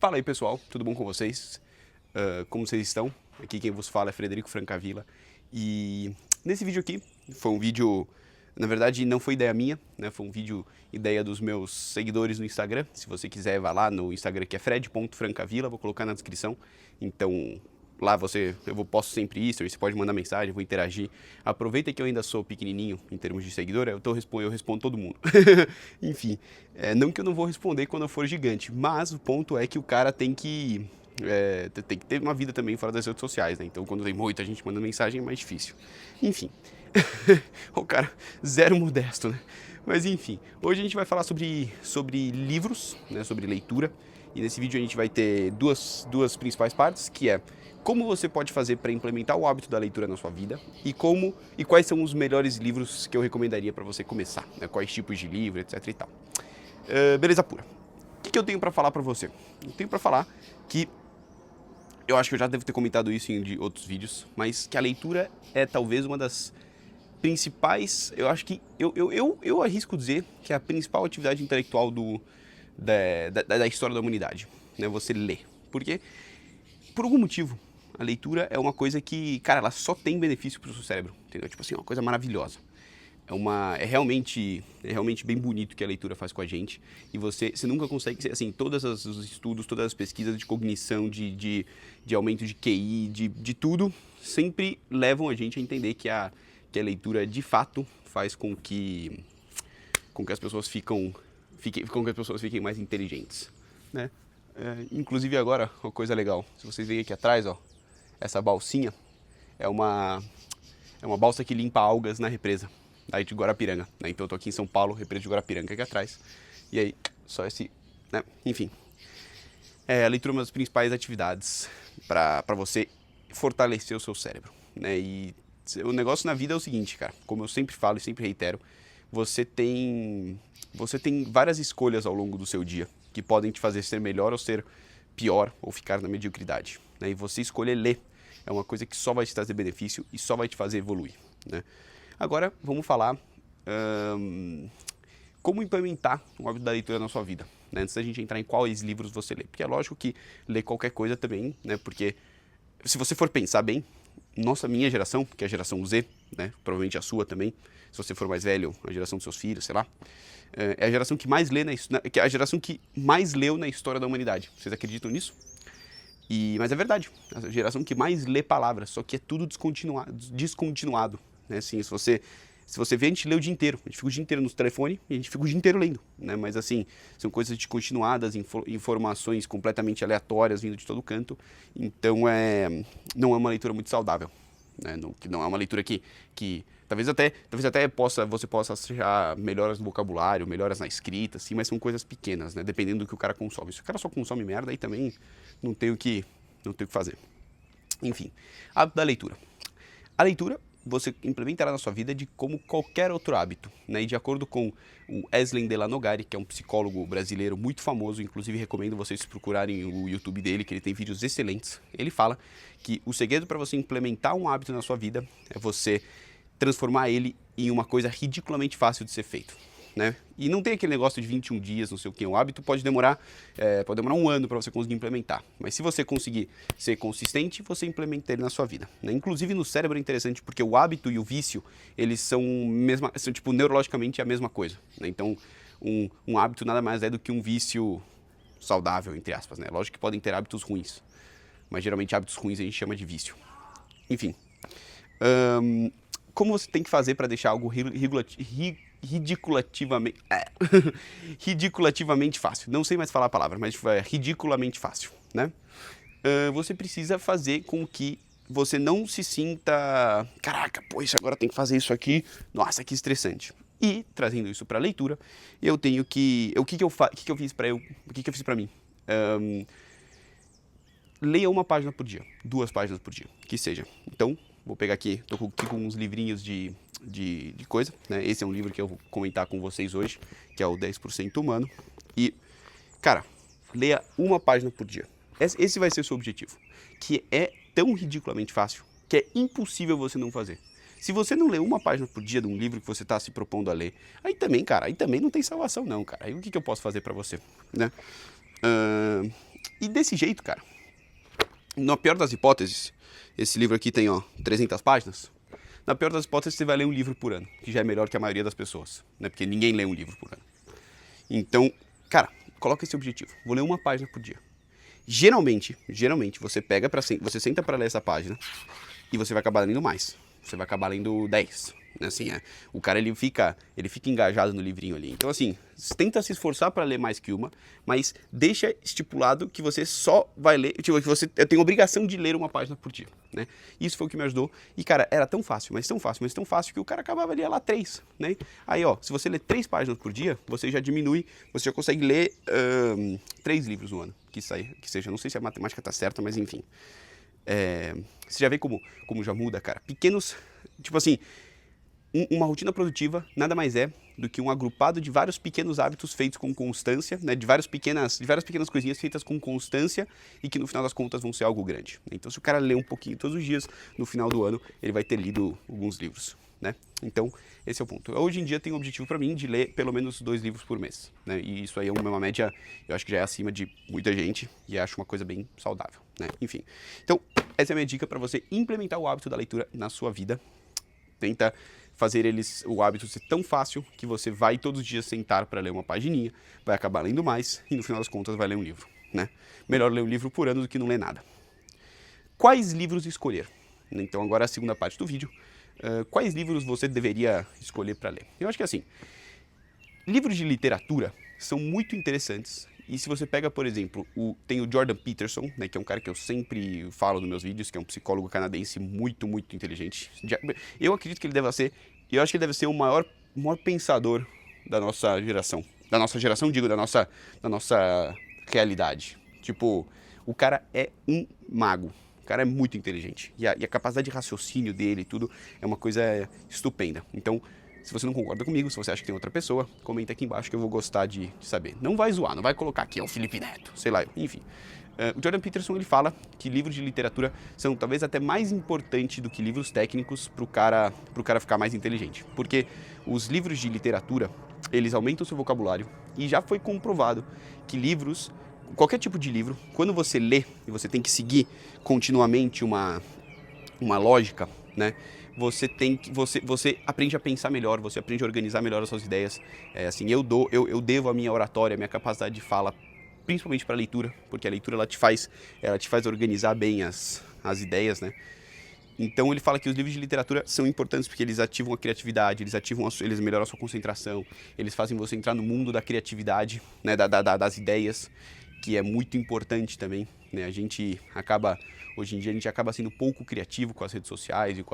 Fala aí, pessoal, tudo bom com vocês? Como vocês estão? Aqui quem vos fala é Frederico Francavilla. E nesse vídeo aqui, foi um vídeo, na verdade não foi ideia minha, né? Foi um vídeo ideia dos meus seguidores no Instagram. Se você quiser, vá lá no Instagram que é fred.francavilla, vou colocar na descrição. Então, lá eu posto sempre isso, você pode mandar mensagem, vou interagir. Aproveita que eu ainda sou pequenininho em termos de seguidor, eu respondo todo mundo. Enfim, não que eu não vou responder quando eu for gigante, mas o ponto é que o cara tem que ter uma vida também fora das redes sociais, né? Então quando tem muita gente mandando mensagem é mais difícil. Enfim, o cara zero modesto, né? Mas enfim, hoje a gente vai falar sobre livros, né? Sobre leitura. E nesse vídeo a gente vai ter duas principais partes, que é como você pode fazer para implementar o hábito da leitura na sua vida e quais são os melhores livros que eu recomendaria para você começar, né? Quais tipos de livro, etc e tal. Beleza pura. O que eu tenho para falar para você? Eu tenho para falar que eu acho que eu já devo ter comentado isso em outros vídeos, mas que a leitura é talvez uma das principais, eu acho que eu arrisco dizer que é a principal atividade intelectual da história da humanidade, né? Você lê. Porque, por algum motivo, a leitura é uma coisa que, cara, ela só tem benefício pro seu cérebro, entendeu? Tipo assim, uma coisa maravilhosa. É realmente bem bonito o que a leitura faz com a gente. E você nunca consegue, assim, todos os estudos, todas as pesquisas de cognição, de aumento de QI, de tudo, sempre levam a gente a entender que a leitura, de fato, faz com que as pessoas fiquem mais inteligentes, né? Inclusive agora, uma coisa legal, se vocês veem aqui atrás, ó, essa balsinha é uma balsa que limpa algas na represa aí de Guarapiranga, né? Então eu tô aqui em São Paulo, represa de Guarapiranga aqui atrás, e aí só esse, né? Enfim, a leitura é uma das principais atividades para você fortalecer o seu cérebro, né? E o negócio na vida é o seguinte, cara, como eu sempre falo e sempre reitero, você tem várias escolhas ao longo do seu dia que podem te fazer ser melhor ou ser pior ou ficar na mediocridade, né? E você escolher ler é uma coisa que só vai te trazer benefício e só vai te fazer evoluir, né? Agora vamos falar como implementar o hábito da leitura na sua vida, né? Antes da gente entrar em quais livros você lê, porque é lógico que ler qualquer coisa também, né? Porque se você for pensar bem, minha geração, que é a geração Z, né? Provavelmente a sua também, se você for mais velho, a geração dos seus filhos, sei lá, é a geração que mais lê que é a geração que mais leu na história da humanidade. Vocês acreditam nisso? Mas é verdade, a geração que mais lê palavras, só que é tudo descontinuado, né? Assim, se você vê, a gente lê o dia inteiro, a gente fica o dia inteiro no telefone e a gente fica o dia inteiro lendo, né? Mas assim, são coisas descontinuadas, informações completamente aleatórias vindo de todo canto, então não é uma leitura muito saudável, né? Não é uma leitura que talvez até você possa achar melhoras no vocabulário, melhoras na escrita, assim, mas são coisas pequenas, né? Dependendo do que o cara consome. Se o cara só consome merda, aí também não tem o que fazer. Enfim, hábito da leitura. A leitura você implementará na sua vida como qualquer outro hábito, né? E de acordo com o Eslen Delanogari, que é um psicólogo brasileiro muito famoso, inclusive recomendo vocês procurarem o YouTube dele, que ele tem vídeos excelentes. Ele fala que o segredo para você implementar um hábito na sua vida é você transformar ele em uma coisa ridiculamente fácil de ser feito, né? E não tem aquele negócio de 21 dias, não sei o que, o hábito pode demorar um ano para você conseguir implementar, mas se você conseguir ser consistente, você implementa ele na sua vida, né? Inclusive no cérebro é interessante porque o hábito e o vício, eles são tipo, neurologicamente a mesma coisa, né? Então um hábito nada mais é do que um vício saudável, entre aspas, né? Lógico que podem ter hábitos ruins, mas geralmente hábitos ruins a gente chama de vício. Enfim, como você tem que fazer para deixar algo ridiculativamente fácil? Não sei mais falar a palavra, mas é ridiculamente fácil, né? Você precisa fazer com que você não se sinta, caraca, poxa, agora tem que fazer isso aqui, nossa, que estressante. E trazendo isso para a leitura, eu tenho que, o que eu fiz para mim? Leia uma página por dia, 2 páginas por dia, que seja. Então, vou pegar aqui, tô aqui com uns livrinhos de coisa, né? Esse é um livro que eu vou comentar com vocês hoje, que é o 10% Humano. E, cara, leia uma página por dia. Esse vai ser o seu objetivo, que é tão ridiculamente fácil, que é impossível você não fazer. Se você não lê uma página por dia de um livro que você está se propondo a ler, aí também, cara, não tem salvação não, cara. Aí o que eu posso fazer para você, né? E desse jeito, cara, na pior das hipóteses, esse livro aqui tem, ó, 300 páginas. Na pior das hipóteses, você vai ler um livro por ano, que já é melhor que a maioria das pessoas, né? Porque ninguém lê um livro por ano. Então, cara, coloca esse objetivo. Vou ler uma página por dia. Geralmente, você pega você senta para ler essa página e você vai acabar lendo mais. Você vai acabar lendo 10. Assim, o cara ele fica engajado no livrinho ali. Então assim, tenta se esforçar para ler mais que uma, mas deixa estipulado que você só vai ler, tipo, que você tem obrigação de ler uma página por dia, né? Isso foi o que me ajudou. E cara, era tão fácil, mas tão fácil, mas tão fácil que o cara acabava ali lá 3, né? Aí ó, se você ler 3 páginas por dia, você já diminui, você já consegue ler 3 livros no ano, que seja, não sei se a matemática tá certa, mas enfim. Você já vê como já muda, cara. Pequenos, tipo assim, uma rotina produtiva nada mais é do que um agrupado de vários pequenos hábitos feitos com constância, né, de várias pequenas coisinhas feitas com constância e que no final das contas vão ser algo grande. Então se o cara ler um pouquinho todos os dias, no final do ano ele vai ter lido alguns livros, né? Então esse é o ponto. Hoje em dia tem um objetivo para mim de ler pelo menos 2 livros por mês, né? E isso aí é uma média, eu acho que já é acima de muita gente e acho uma coisa bem saudável, né? Enfim, então essa é a minha dica para você implementar o hábito da leitura na sua vida. Tenta fazer o hábito ser tão fácil que você vai todos os dias sentar para ler uma pagininha, vai acabar lendo mais e no final das contas vai ler um livro, né? Melhor ler um livro por ano do que não ler nada. Quais livros escolher? Então agora a segunda parte do vídeo. Quais livros você deveria escolher para ler? Eu acho que assim, livros de literatura são muito interessantes. E se você pega, por exemplo, tem o Jordan Peterson, né, que é um cara que eu sempre falo nos meus vídeos, que é um psicólogo canadense muito, muito inteligente. Eu acredito que ele deve ser o maior pensador da nossa geração. Da nossa geração, digo, da nossa realidade. Tipo, o cara é um mago. O cara é muito inteligente. E a capacidade de raciocínio dele e tudo é uma coisa estupenda. Então, se você não concorda comigo, se você acha que tem outra pessoa, comenta aqui embaixo que eu vou gostar de saber. Não vai zoar, não vai colocar aqui, é o Felipe Neto, sei lá, enfim. O Jordan Peterson, ele fala que livros de literatura são talvez até mais importantes do que livros técnicos pro cara ficar mais inteligente. Porque os livros de literatura, eles aumentam o seu vocabulário e já foi comprovado que livros, qualquer tipo de livro, quando você lê e você tem que seguir continuamente uma lógica, né? Você aprende a pensar melhor, você aprende a organizar melhor as suas ideias. Assim, eu devo a minha oratória, a minha capacidade de fala, principalmente para a leitura, porque a leitura ela te faz organizar bem as ideias, né? Então ele fala que os livros de literatura são importantes porque eles ativam a criatividade, eles melhoram a sua concentração, eles fazem você entrar no mundo da criatividade, né, das ideias, que é muito importante também, né? Hoje em dia a gente acaba sendo pouco criativo com as redes sociais e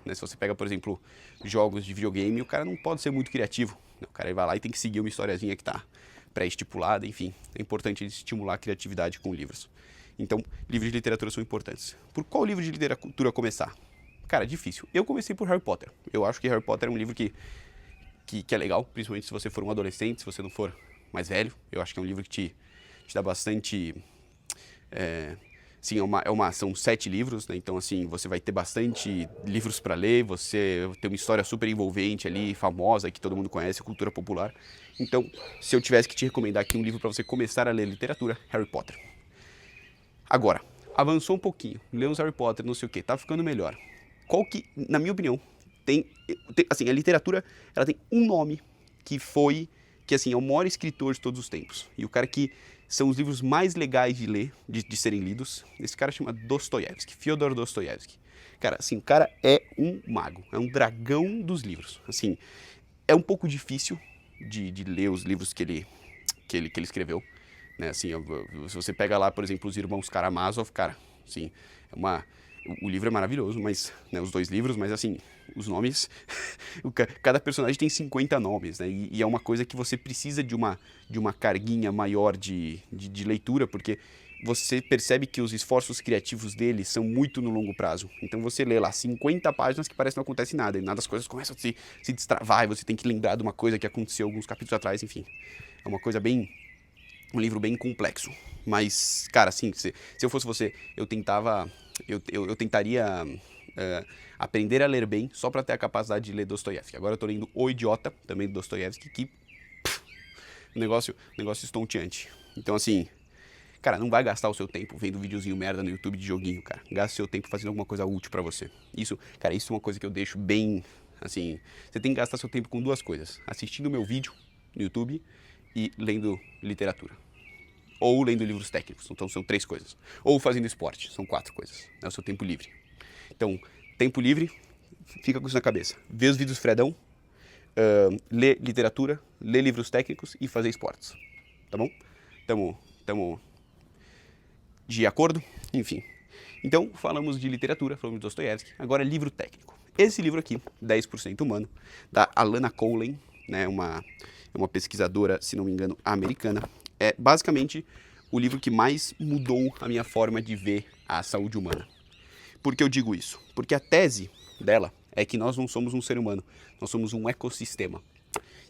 né, se você pega, por exemplo, jogos de videogame, o cara não pode ser muito criativo, né? O cara vai lá e tem que seguir uma historiazinha que está pré-estipulada, enfim, é importante estimular a criatividade com livros. Então, livros de literatura são importantes. Por qual livro de literatura começar? Cara, difícil. Eu comecei por Harry Potter. Eu acho que Harry Potter é um livro que é legal, principalmente se você for um adolescente, se você não for mais velho. Eu acho que é um livro que te dá bastante... Sim, são 7 livros, né? Então assim, você vai ter bastante livros para ler, você tem uma história super envolvente ali, famosa, que todo mundo conhece, cultura popular. Então, se eu tivesse que te recomendar aqui um livro para você começar a ler literatura, Harry Potter. Agora, avançou um pouquinho, leu uns Harry Potter, não sei o que, tá ficando melhor. Qual que, na minha opinião, assim, a literatura, ela tem um nome que assim, é o maior escritor de todos os tempos. E o cara que são os livros mais legais de ler, de serem lidos. Esse cara chama Dostoiévski, Fyodor Dostoiévski. Cara, assim, o cara é um mago, é um dragão dos livros. Assim, é um pouco difícil de ler os livros que ele escreveu, né? Assim, se você pega lá, por exemplo, os irmãos Karamazov, cara, assim, o livro é maravilhoso, mas, né, os 2 livros, mas assim, os nomes, cada personagem tem 50 nomes, né, e é uma coisa que você precisa de uma carguinha maior de leitura, porque você percebe que os esforços criativos dele são muito no longo prazo. Então você lê lá 50 páginas que parece que não acontece nada, e nada as coisas começam a se destravar, e você tem que lembrar de uma coisa que aconteceu alguns capítulos atrás, enfim. É uma coisa um livro bem complexo. Mas, cara, assim, se eu fosse você, eu tentaria aprender a ler bem só para ter a capacidade de ler Dostoiévski. Agora eu tô lendo O Idiota, também do Dostoiévski, que negócio estonteante. Então, assim, Cara, não vai gastar o seu tempo vendo videozinho merda no YouTube de joguinho, cara. Gaste seu tempo fazendo alguma coisa útil pra você. Isso, cara, isso é uma coisa que eu deixo bem, assim, você tem que gastar seu tempo com 2 coisas. Assistindo meu vídeo no YouTube e lendo literatura. Ou lendo livros técnicos, então são 3 coisas. Ou fazendo esporte, são 4 coisas. É o seu tempo livre. Então, tempo livre, fica com isso na cabeça. Vê os vídeos do Fredão, ler literatura, ler livros técnicos e fazer esportes. Tá bom? Tamo de acordo? Enfim. Então, falamos de literatura, falamos de Dostoiévski. Agora, livro técnico. Esse livro aqui, 10% Humano, da Alana Colen, né, uma pesquisadora, se não me engano, americana. É basicamente o livro que mais mudou a minha forma de ver a saúde humana. Por que eu digo isso? Porque a tese dela é que nós não somos um ser humano, nós somos um ecossistema.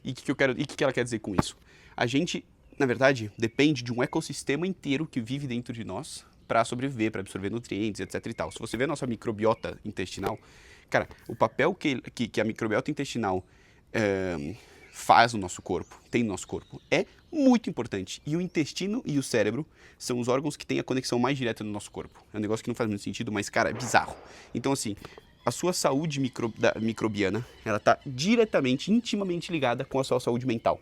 E o que ela quer dizer com isso? A gente, na verdade, depende de um ecossistema inteiro que vive dentro de nós para sobreviver, para absorver nutrientes, etc e tal. Se você vê a nossa microbiota intestinal, cara, o papel que a microbiota intestinal faz no nosso corpo, tem no nosso corpo, é muito importante. E o intestino e o cérebro são os órgãos que têm a conexão mais direta no nosso corpo. É um negócio que não faz muito sentido, mas, cara, é bizarro. Então, assim, a sua saúde microbiana, ela está diretamente, intimamente ligada com a sua saúde mental.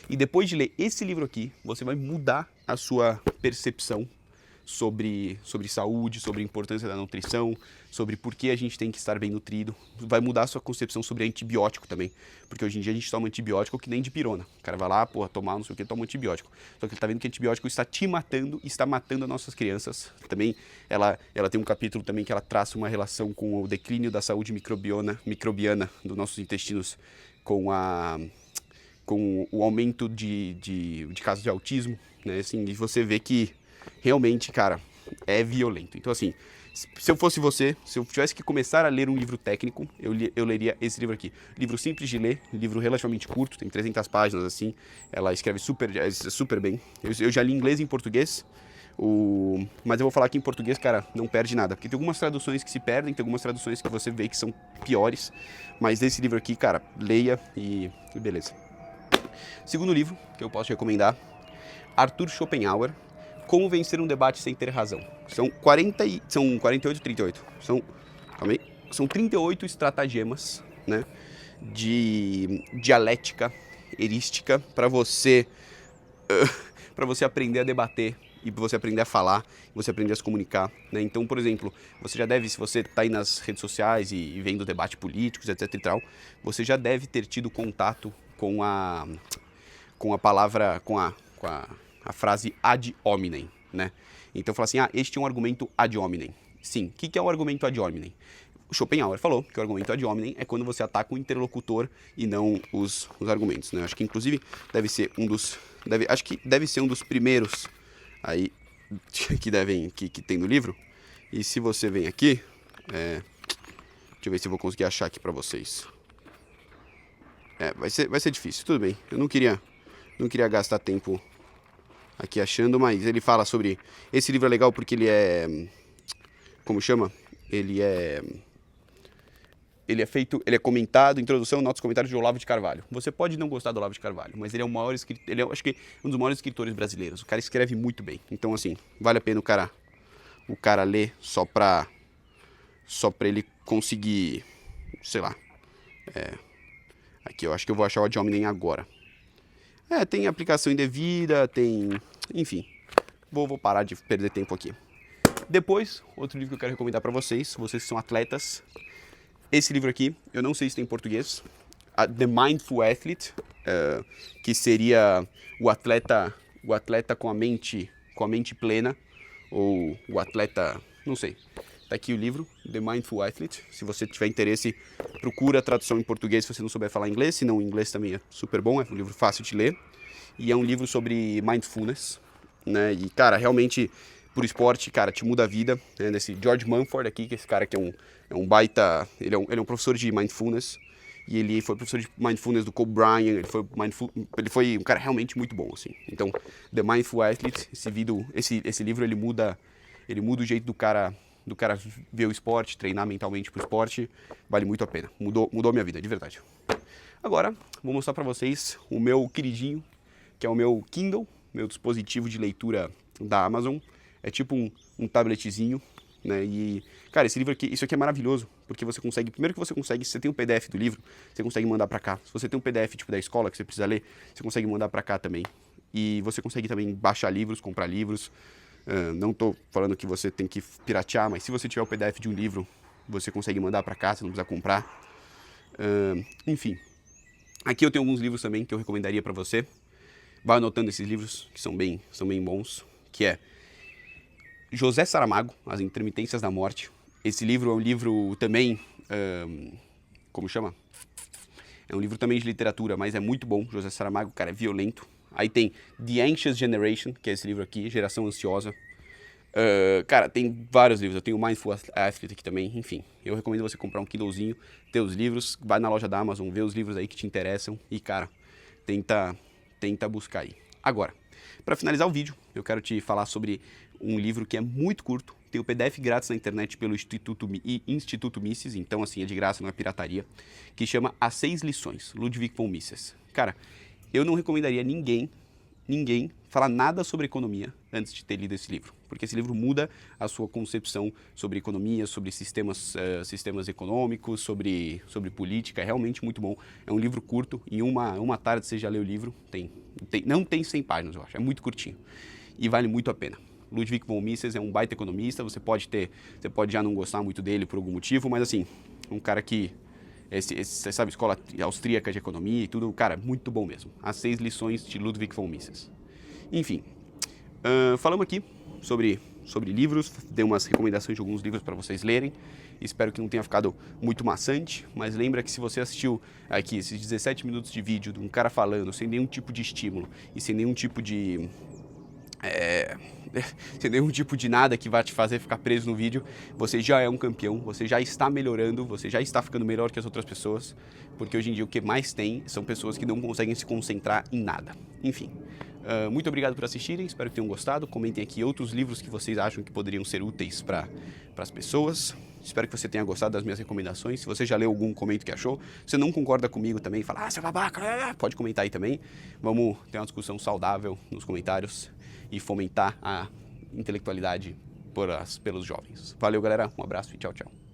E depois de ler esse livro aqui, você vai mudar a sua percepção sobre saúde, sobre a importância da nutrição, sobre por que a gente tem que estar bem nutrido. Vai mudar a sua concepção sobre antibiótico também. Porque hoje em dia a gente toma antibiótico que nem de pirona. O cara vai lá, porra, tomar não sei o que, toma antibiótico. Só que ele tá vendo que antibiótico está te matando e está matando as nossas crianças. Também, ela tem um capítulo também que ela traça uma relação com o declínio da saúde microbiana dos nossos intestinos com o aumento de casos de autismo, né? Assim, e você vê que realmente, cara, é violento. Então, assim, se eu fosse você, se eu tivesse que começar a ler um livro técnico, eu leria esse livro aqui. Livro simples de ler, livro relativamente curto, tem 300 páginas, assim. Ela escreve super bem. Eu já li inglês e em português, mas eu vou falar que em português, cara, não perde nada. Porque tem algumas traduções que se perdem, tem algumas traduções que você vê que são piores. Mas esse livro aqui, cara, leia e beleza. Segundo livro que eu posso recomendar, Arthur Schopenhauer, Como Vencer um Debate Sem Ter Razão. São 48, 38. São 38 estratagemas, né, de dialética erística para você aprender a debater e você aprender a falar, você aprender a se comunicar, né? Então, por exemplo, você já deve, se você está aí nas redes sociais e vendo debate políticos, etc e tal, você já deve ter tido contato com a palavra, com a frase ad hominem, né? Então, fala assim, este é um argumento ad hominem. Sim, o que é um argumento ad hominem? O Schopenhauer falou que o argumento ad hominem é quando você ataca o interlocutor e não os argumentos, né? Acho que, inclusive, deve ser um dos primeiros aí que tem no livro. E se você vem aqui, deixa eu ver se eu vou conseguir achar aqui pra vocês. Vai ser difícil, tudo bem. Eu não queria gastar tempo aqui achando, mas ele fala sobre... Esse livro é legal porque ele é... Como chama? Ele é comentado, introdução, notas, comentários de Olavo de Carvalho. Você pode não gostar do Olavo de Carvalho, mas ele é acho que um dos maiores escritores brasileiros. O cara escreve muito bem. Então, assim, vale a pena o cara ler só pra ele conseguir, sei lá. Aqui, eu acho que eu vou achar o ad hominem agora. Tem aplicação indevida, tem... Enfim, vou parar de perder tempo aqui. Depois, outro livro que eu quero recomendar para vocês que são atletas. Esse livro aqui, eu não sei se tem em português. The Mindful Athlete, que seria o atleta com a mente plena, ou o atleta, não sei. Tá aqui o livro, The Mindful Athlete. Se você tiver interesse, procura a tradução em português se você não souber falar inglês. Se não, o inglês também é super bom, é um livro fácil de ler. E é um livro sobre mindfulness, né? E, cara, realmente, por esporte, cara, te muda a vida. Né? Desse George Mumford aqui, que esse cara que é um baita... Ele é um professor de mindfulness. E ele foi professor de mindfulness do Kobe Bryant. Ele foi um cara realmente muito bom, assim. Então, The Mindful Athlete, esse livro, ele muda o jeito do cara ver o esporte, treinar mentalmente pro esporte. Vale muito a pena. Mudou a minha vida, de verdade. Agora, vou mostrar para vocês o meu queridinho, que é o meu Kindle, meu dispositivo de leitura da Amazon. É tipo um tabletzinho, né? E, cara, esse livro aqui, isso aqui é maravilhoso, porque você consegue, primeiro que você consegue, se você tem um PDF do livro, você consegue mandar pra cá. Se você tem um PDF tipo da escola que você precisa ler, você consegue mandar pra cá também. E você consegue também baixar livros, comprar livros. Não tô falando que você tem que piratear, mas se você tiver o PDF de um livro, você consegue mandar pra cá, você não precisa comprar. Enfim, aqui eu tenho alguns livros também que eu recomendaria pra você. Vai anotando esses livros, que são bem bons, que é José Saramago, As Intermitências da Morte. Esse livro é um livro também, como chama? É um livro também de literatura, mas é muito bom. José Saramago, cara, é violento. Aí tem The Anxious Generation, que é esse livro aqui, Geração Ansiosa. Cara, tem vários livros. Eu tenho o Mindful Athlete aqui também. Enfim, eu recomendo você comprar um Kindlezinho, ter os livros, vai na loja da Amazon, vê os livros aí que te interessam e, cara, tenta buscar aí. Agora, para finalizar o vídeo, eu quero te falar sobre um livro que é muito curto. Tem o PDF grátis na internet pelo Instituto Mises, então assim, é de graça, não é pirataria, que chama As 6 Lições, Ludwig von Mises. Cara, eu não recomendaria ninguém falar nada sobre economia antes de ter lido esse livro, porque esse livro muda a sua concepção sobre economia, sobre sistemas econômicos, sobre política. É realmente muito bom. É um livro curto, em uma tarde você já lê o livro, não tem 100 páginas, eu acho, é muito curtinho e vale muito a pena. Ludwig von Mises é um baita economista, você pode já não gostar muito dele por algum motivo, mas assim, um cara que você sabe, escola austríaca de economia e tudo, cara, muito bom mesmo. As 6 lições de Ludwig von Mises. Enfim, falamos aqui sobre livros, dei umas recomendações de alguns livros para vocês lerem. Espero que não tenha ficado muito maçante, mas lembra que se você assistiu aqui esses 17 minutos de vídeo de um cara falando sem nenhum tipo de estímulo e sem nenhum tipo de sem nenhum tipo de nada que vai te fazer ficar preso no vídeo, você já é um campeão, você já está melhorando, você já está ficando melhor que as outras pessoas, porque hoje em dia o que mais tem são pessoas que não conseguem se concentrar em nada. Enfim, muito obrigado por assistirem, espero que tenham gostado. Comentem aqui outros livros que vocês acham que poderiam ser úteis para as pessoas. Espero que você tenha gostado das minhas recomendações. Se você já leu algum, comenta o que achou. Se você não concorda comigo também, fala, seu babaca, pode comentar aí também. Vamos ter uma discussão saudável nos comentários e fomentar a intelectualidade pelos jovens. Valeu, galera. Um abraço e tchau, tchau.